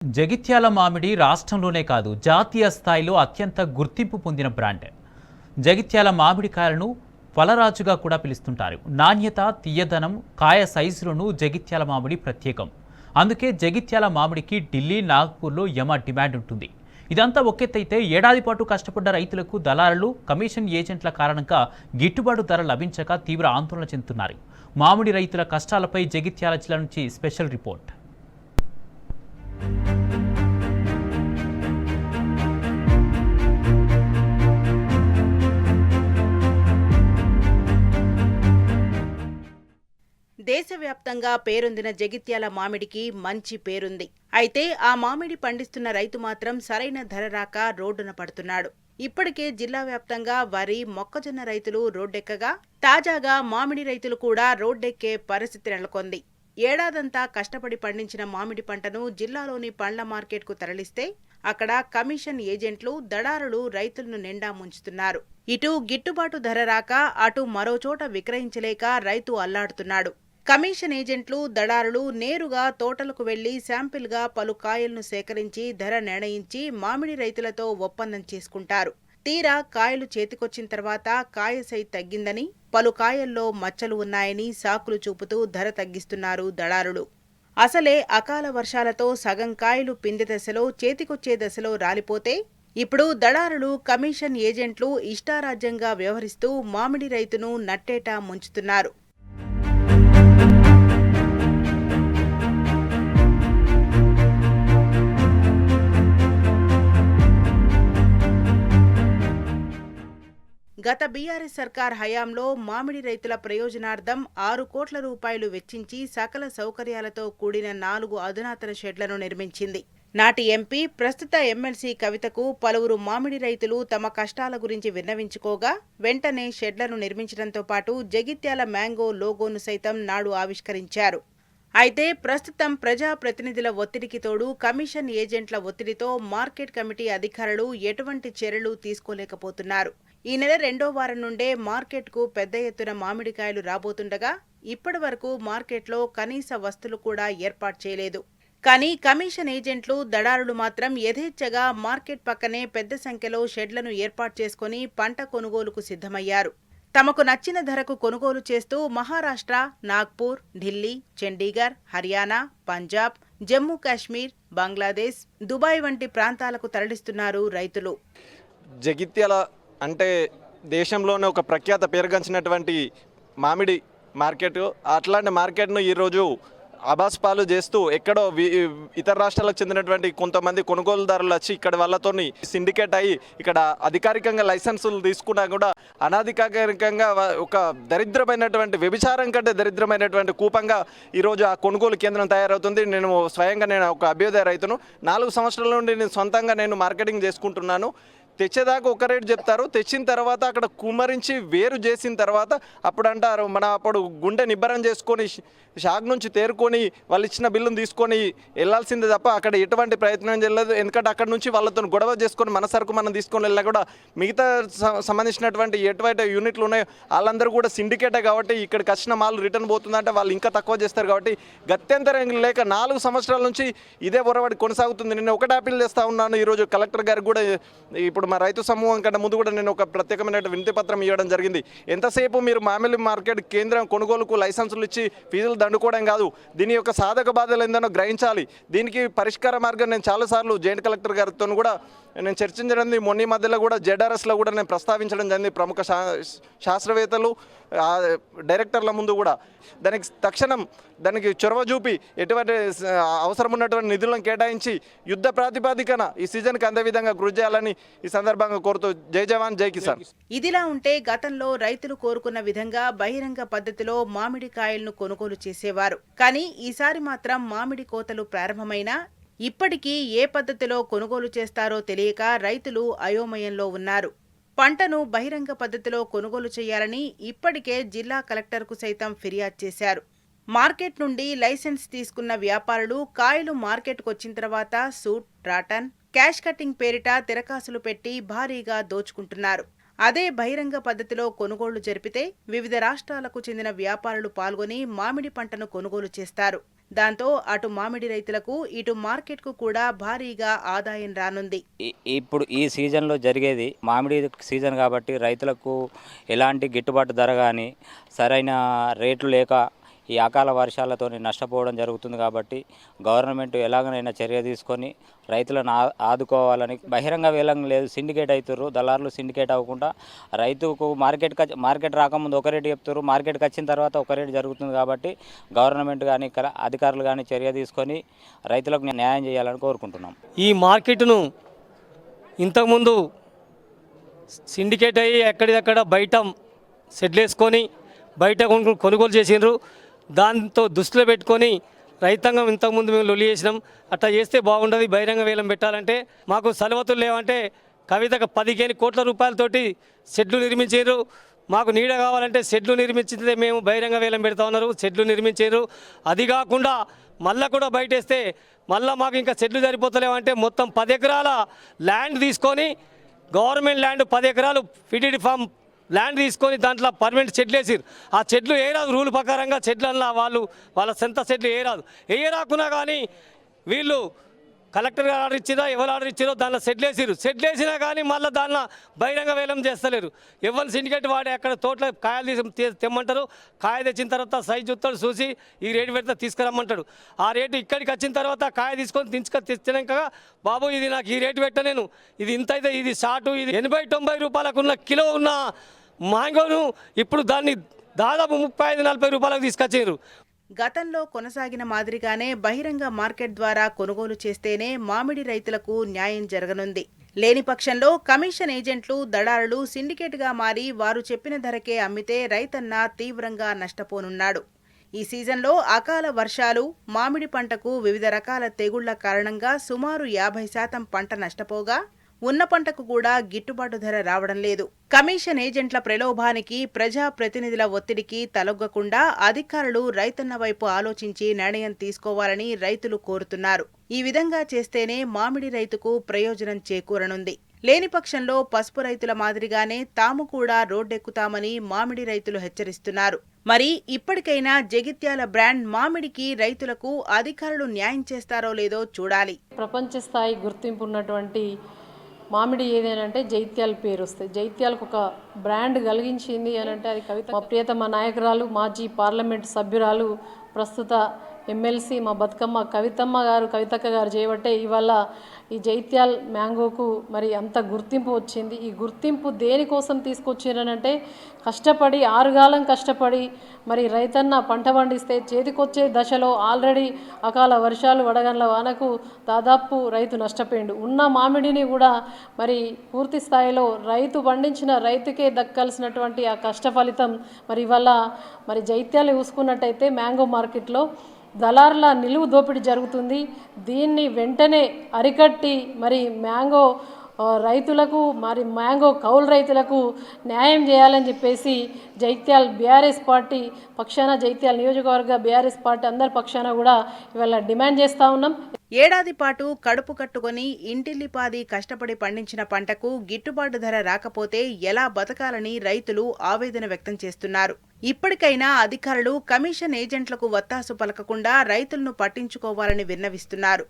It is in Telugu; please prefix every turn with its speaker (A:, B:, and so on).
A: జగిత్యాల మామిడి రాష్ట్రంలోనే కాదు జాతీయ స్థాయిలో అత్యంత గుర్తింపు పొందిన బ్రాండ్. జగిత్యాల మామిడికాయలను ఫలరాజుగా కూడా పిలుస్తుంటారు. నాణ్యత, తీయదనం, కాయ సైజులను జగిత్యాల మామిడి ప్రత్యేకం. అందుకే జగిత్యాల మామిడికి ఢిల్లీ, నాగ్పూర్లో యమ డిమాండ్ ఉంటుంది. ఇదంతా ఒకెత్తైతే ఏడాది పాటు కష్టపడ్డ రైతులకు దళారులు, కమిషన్ ఏజెంట్ల కారణంగా గిట్టుబాటు ధర లభించక తీవ్ర ఆందోళన చెందుతున్నారు. మామిడి రైతుల కష్టాలపై జగిత్యాల జిల్లా నుంచి స్పెషల్ రిపోర్ట్.
B: దేశవ్యాప్తంగా పేరొందిన జగిత్యాల మామిడికి మంచి పేరుంది. అయితే ఆ మామిడి పండిస్తున్న రైతు మాత్రం సరైన ధర రాక రోడ్డున పడుతున్నాడు. ఇప్పటికే జిల్లా వ్యాప్తంగా వరి, మొక్కజొన్న రైతులు రోడ్డెక్కగా తాజాగా మామిడి రైతులు కూడా రోడ్డెక్కే పరిస్థితి నెలకొంది. ఏడాదంతా కష్టపడి పండించిన మామిడి పంటను జిల్లాలోని పండ్ల మార్కెట్కు తరలిస్తే అక్కడ కమిషన్ ఏజెంట్లు, దళారులు రైతులను నిండా ముంచుతున్నారు. ఇటు గిట్టుబాటు ధర రాక అటు మరోచోట విక్రయించలేక రైతు అల్లాడుతున్నాడు. కమిషన్ ఏజెంట్లు, దళారులు నేరుగా తోటలకు వెళ్లి శాంపిల్గా పలు కాయలను సేకరించి ధర నిర్ణయించి మామిడి రైతులతో ఒప్పందం చేసుకుంటారు. తీరా కాయలు చేతికొచ్చిన తర్వాత కాయ సైజు తగ్గిందని, పలు కాయల్లో మచ్చలు ఉన్నాయని సాకులు చూపుతూ ధర తగ్గిస్తున్నారు దళారులు. అసలే అకాల వర్షాలతో సగం కాయలు పిందె దశలో, చేతికొచ్చే దశలో రాలిపోతే ఇప్పుడు దళారులు, కమిషన్ ఏజెంట్లు ఇష్టారాజ్యంగా వ్యవహరిస్తూ మామిడి రైతును నట్టేటా ముంచుతున్నారు. గత బీఆర్ఎస్ సర్కార్ హయాంలో మామిడి రైతుల ప్రయోజనార్థం 6 కోట్ల రూపాయలు వెచ్చించి సకల సౌకర్యాలతో కూడిన 4 అధునాతన షెడ్లను నిర్మించింది. నాటి ఎంపీ, ప్రస్తుత ఎమ్మెల్సీ కవితకు పలువురు మామిడి రైతులు తమ కష్టాల గురించి విన్నవించుకోగా వెంటనే షెడ్లను నిర్మించడంతో పాటు జగిత్యాల మ్యాంగో లోగోను సైతం నాడు ఆవిష్కరించారు. అయితే ప్రస్తుతం ప్రజాప్రతినిధుల ఒత్తిడికి తోడు కమిషన్ ఏజెంట్ల ఒత్తిడితో మార్కెట్ కమిటీ అధికారులు ఎటువంటి చర్యలు తీసుకోలేకపోతున్నారు. ఈ నెల 2వ వారం నుండే మార్కెట్కు పెద్ద ఎత్తున మామిడికాయలు రాబోతుండగా ఇప్పటి వరకు మార్కెట్లో కనీస వస్తువులు కూడా ఏర్పాటు చేయలేదు. కానీ కమిషన్ ఏజెంట్లు, దళారులు మాత్రం యథేచ్ఛగా మార్కెట్ పక్కనే పెద్ద సంఖ్యలో షెడ్లను ఏర్పాటు చేసుకుని పంట కొనుగోలుకు సిద్ధమయ్యారు. తమకు నచ్చిన ధరకు కొనుగోలు చేస్తూ మహారాష్ట్ర, నాగ్పూర్, ఢిల్లీ, చండీగఢ్, హర్యానా, పంజాబ్, జమ్మూ కాశ్మీర్, బంగ్లాదేశ్, దుబాయ్ వంటి ప్రాంతాలకు తరలిస్తున్నారు రైతులు.
C: జగిత్యాల అంటే దేశంలోనే ఒక ప్రఖ్యాత పేరుగాంచినటువంటి మామిడి మార్కెట్. అట్లాంటి మార్కెట్ను ఈరోజు అబాస్పాలు చేస్తూ ఎక్కడో ఇతర రాష్ట్రాలకు చెందినటువంటి కొంతమంది కొనుగోలుదారులు వచ్చి ఇక్కడ వాళ్ళతో సిండికేట్ అయ్యి ఇక్కడ అధికారికంగా లైసెన్సులు తీసుకున్నా కూడా అనధికారికంగా ఒక దరిద్రమైనటువంటి, వ్యభిచారం కంటే దరిద్రమైనటువంటి కూపంగా ఈరోజు ఆ కొనుగోలు కేంద్రం తయారవుతుంది. నేను స్వయంగా ఒక అభ్యుదయ రైతును. 4 సంవత్సరాల నుండి నేను సొంతంగా మార్కెటింగ్ చేసుకుంటున్నాను. తెచ్చేదాకా ఒక రేటు చెప్తారు, తెచ్చిన తర్వాత అక్కడ కుమ్మరించి వేరు చేసిన తర్వాత అప్పుడు అంటారు అప్పుడు గుండె నిబ్బరం చేసుకొని షాక్ నుంచి తేరుకొని వాళ్ళు ఇచ్చిన బిల్లును తీసుకొని వెళ్ళాల్సిందే తప్ప అక్కడ ఎటువంటి ప్రయత్నం చేయలేదు. ఎందుకంటే అక్కడ నుంచి వాళ్ళతో గొడవ చేసుకొని మన సరుకు మనం తీసుకొని వెళ్ళినా కూడా మిగతా సంబంధించినటువంటి ఎటువంటి యూనిట్లు ఉన్నాయో వాళ్ళందరూ కూడా సిండికేటే కాబట్టి ఇక్కడికి వచ్చిన మాల్ రిటర్న్ పోతుందంటే వాళ్ళు ఇంకా తక్కువ చేస్తారు. కాబట్టి గత్యంతరం లేక 4 సంవత్సరాల నుంచి ఇదే ఒరవడి కొనసాగుతుంది. నేను ఒకటి అప్పీల్ చేస్తూ ఉన్నాను. ఈరోజు కలెక్టర్ గారికి కూడా, ఇప్పుడు మా రైతు సమూహం కంటే ముందు కూడా నేను ఒక ప్రత్యేకమైన వినతి పత్రం ఇవ్వడం జరిగింది. ఎంతసేపు మీరు మామిడి మార్కెట్ కేంద్రం కొనుగోలుకు లైసెన్సులు ఇచ్చి ఫీజులు దండుకోవడం కాదు, దీని యొక్క సాధక బాధలు ఏందనో గ్రహించాలి. దీనికి పరిష్కార మార్గం నేను చాలాసార్లు జాయింట్ కలెక్టర్ గారితో కూడా నేను చర్చించడం, మొన్న మధ్యలో కూడా జెడ్ఆర్ఎస్లో కూడా నేను ప్రస్తావించడం జరిగింది. ప్రముఖ శాస్త్రవేత్తలు, డైరెక్టర్ల ముందు కూడా దానికి చొరవ చూపి ఎటువంటి అవసరం ఉన్నటువంటి నిధులను కేటాయించి యుద్ధ ప్రాతిపాదికన ఈ సీజన్కి అందే విధంగా కృషి చేయాలని ఈ సందర్భంగా కోరుతూ జై జవాన్ జై కిసాన్.
B: ఇదిలా ఉంటే గతంలో రైతులు కోరుకున్న విధంగా బహిరంగ పద్ధతిలో మామిడి కాయలను కొనుగోలు చేసేవారు. కానీ ఈసారి మాత్రం మామిడి కోతలు ప్రారంభమైనా ఇప్పటికీ ఏ పద్ధతిలో కొనుగోలు చేస్తారో తెలియక రైతులు అయోమయంలో ఉన్నారు. పంటను బహిరంగ పద్ధతిలో కొనుగోలు చేయాలని ఇప్పటికే జిల్లా కలెక్టర్కు సైతం ఫిర్యాదు చేశారు. మార్కెట్ నుండి లైసెన్స్ తీసుకున్న వ్యాపారులు కాయలు మార్కెట్కు వచ్చిన తర్వాత సూట్, రాటన్, క్యాష్ కటింగ్ పేరిట తిరకాసులు పెట్టి భారీగా దోచుకుంటున్నారు. అదే బహిరంగ పద్ధతిలో కొనుగోళ్లు జరిపితే వివిధ రాష్ట్రాలకు చెందిన వ్యాపారులు పాల్గొని మామిడి పంటను కొనుగోలు చేస్తారు. దాంతో అటు మామిడి రైతులకు ఇటు మార్కెట్కు కూడా భారీగా ఆదాయం రానుంది.
D: ఇప్పుడు ఈ సీజన్లో జరిగేది మామిడి సీజన్ కాబట్టి రైతులకు ఎలాంటి గిట్టుబాటు ధర కానీ సరైన రేట్లు లేక ఈ అకాల వర్షాలతో నష్టపోవడం జరుగుతుంది. కాబట్టి గవర్నమెంట్ ఎలాగనైనా చర్య తీసుకొని రైతులను ఆదుకోవాలని బహిరంగ వేలం లేదు, సిండికేట్ అవుతారు. దళారులు సిండికేట్ అవ్వకుండా రైతుకు మార్కెట్ రాకముందు ఒక రేటు చెప్తారు, మార్కెట్కి వచ్చిన తర్వాత ఒక రేటు జరుగుతుంది. కాబట్టి గవర్నమెంట్ కానీ అధికారులు కానీ చర్య తీసుకొని రైతులకు న్యాయం చేయాలని కోరుకుంటున్నాం.
E: ఈ మార్కెట్ను ఇంతకుముందు సిండికేట్ అయ్యి ఎక్కడిదక్కడ బయట సెటిల్ వేసుకొని బయట కొనుగోలు చేసిండ్రు. దాంతో దృష్టిలో పెట్టుకొని రైతాంగం ఇంతకుముందు మేము లొల్లి చేసినాం. అట్లా చేస్తే బాగుండదు, బహిరంగ వేలం పెట్టాలంటే. మాకు సలవతులు లేవంటే కవితకు 15 కోట్ల రూపాయలతోటి షెడ్లు నిర్మించారు. మాకు నీడ కావాలంటే షెడ్లు నిర్మించితే మేము బహిరంగ వేలం పెడతా ఉన్నారు. షెడ్లు నిర్మించారు. అది కాకుండా మళ్ళీ కూడా బయటేస్తే మళ్ళీ మాకు ఇంకా షెడ్లు సరిపోతలేమంటే మొత్తం 10 ఎకరాల ల్యాండ్ తీసుకొని, గవర్నమెంట్ ల్యాండ్ 10 ఎకరాలు ఫిటిడ్ ఫామ్ ల్యాండ్ తీసుకొని దాంట్లో పర్మనెంట్ షెడ్లు వేసారు. ఆ షెడ్లు వేయరాదు, రూల్ ప్రకారంగా షెడ్లల్లో వాళ్ళ సొంత షెడ్లు వేయరాకున్నా కానీ వీళ్ళు కలెక్టర్ గారు ఆర్డర్ ఇచ్చిరా, ఎవరు ఆర్డర్ ఇచ్చారో దాంట్లో షెడ్లు వేసారు. షెడ్లు వేసినా కానీ మళ్ళీ దాంట్లో బహిరంగ వేలం చేస్తలేరు. ఎవరు సిండికేట్ వాడే అక్కడ తోటలో కాయలు తెమ్మంటారు. కాయ తెచ్చిన తర్వాత సైజు చూస్తాడు, చూసి ఈ రేటు పెడితే తీసుకురమ్మంటాడు. ఆ రేటు ఇక్కడికి వచ్చిన తర్వాత కాయ తీసుకొని తెచ్చినాక బాబు ఇది నాకు ఈ రేటు పెట్ట, నేను ఇది ఇంత అయితే ఇది షార్టు, ఇది 80-90 రూపాయలకు ఉన్న కిలో ఉన్న మ్యాంగోను ఇప్పుడు దాన్ని దాదాపు 35-40 రూపాయలకు తీసుకొచ్చారు.
B: గతంలో కొనసాగిన మాదిరిగానే బహిరంగ మార్కెట్ ద్వారా కొనుగోలు చేస్తేనే మామిడి రైతులకు న్యాయం జరగనుంది. లేని పక్షంలో కమిషన్ ఏజెంట్లు, దళారులు సిండికేట్గా మారి వారు చెప్పిన ధరకే అమ్మితే రైతన్న తీవ్రంగా నష్టపోనున్నాడు. ఈ సీజన్లో అకాల వర్షాలు, మామిడి పంటకు వివిధ రకాల తెగుళ్ల కారణంగా సుమారు 50% పంట నష్టపోగా ఉన్న పంటకు కూడా గిట్టుబాటు ధర రావడం లేదు. కమిషన్ ఏజెంట్ల ప్రలోభానికి, ప్రజా ప్రతినిధుల ఒత్తిడికి తలొగ్గకుండా అధికారులు రైతన్న వైపు ఆలోచించి నిర్ణయం తీసుకోవాలని రైతులు కోరుతున్నారు. ఈ విధంగా చేస్తేనే మామిడి రైతుకు ప్రయోజనం చేకూరనుంది. లేని పక్షంలో పసుపు రైతుల మాదిరిగానే తాము కూడా రోడ్డెక్కుతామని మామిడి రైతులు హెచ్చరిస్తున్నారు. మరి ఇప్పటికైనా జగిత్యాల బ్రాండ్ మామిడికి రైతులకు అధికారులు న్యాయం చేస్తారో లేదో చూడాలి.
F: ప్రపంచ స్థాయి గుర్తింపు ఉన్నటువంటి మామిడి ఏదేనంటే జైత్యాల పేరు వస్తుంది. జైత్యాలకు ఒక బ్రాండ్ కలిగించింది అని అంటే అది కవిత, మా ప్రియతమ నాయకురాలు, మాజీ పార్లమెంట్ సభ్యురాలు, ప్రస్తుత ఎమ్మెల్సీ మా బతుకమ్మ కవితక్క గారు చేయబట్టే ఇవాళ ఈ జైత్యాల్ మ్యాంగోకు మరి అంత గుర్తింపు వచ్చింది. ఈ గుర్తింపు దేనికోసం తీసుకొచ్చారనంటే కష్టపడి 6 కాలం కష్టపడి మరి రైతన్న పంట పండిస్తే చేతికొచ్చే దశలో ఆల్రెడీ అకాల వర్షాలు, వడగండ్ల వానకు దాదాపు రైతు నష్టపోయిండు. ఉన్న మామిడిని కూడా మరి పూర్తి స్థాయిలో రైతు పండించిన రైతుకే దక్కాల్సినటువంటి ఆ కష్ట ఫలితం మరి ఇవాళ మరి జైత్యాలు చూసుకున్నట్టయితే మ్యాంగో మార్కెట్లో దళారుల నిలువు దోపిడీ జరుగుతుంది. దీన్ని వెంటనే అరికట్టి మరి మ్యాంగో రైతులకు, మరి మ్యాంగో కౌలు రైతులకు న్యాయం చేయాలని చెప్పేసి జైత్యాల్ బీఆర్ఎస్ పార్టీ పక్షాన, జైత్యాల నియోజకవర్గ బీఆర్ఎస్ పార్టీ అందరి పక్షాన కూడా ఇవాళ డిమాండ్ చేస్తూ ఉన్నాం.
B: ఏడాది పాటు కడుపు కట్టుకొని ఇంటిల్లిపాది కష్టపడి పండించిన పంటకు గిట్టుబాటు ధర రాకపోతే ఎలా బతకాలని రైతులు ఆవేదన వ్యక్తం చేస్తున్నారు. ఇప్పటికైనా అధికారులు కమిషన్ ఏజెంట్లకు వత్తాసు పలకకుండా రైతులను పట్టించుకోవాలని విన్నవిస్తున్నారు.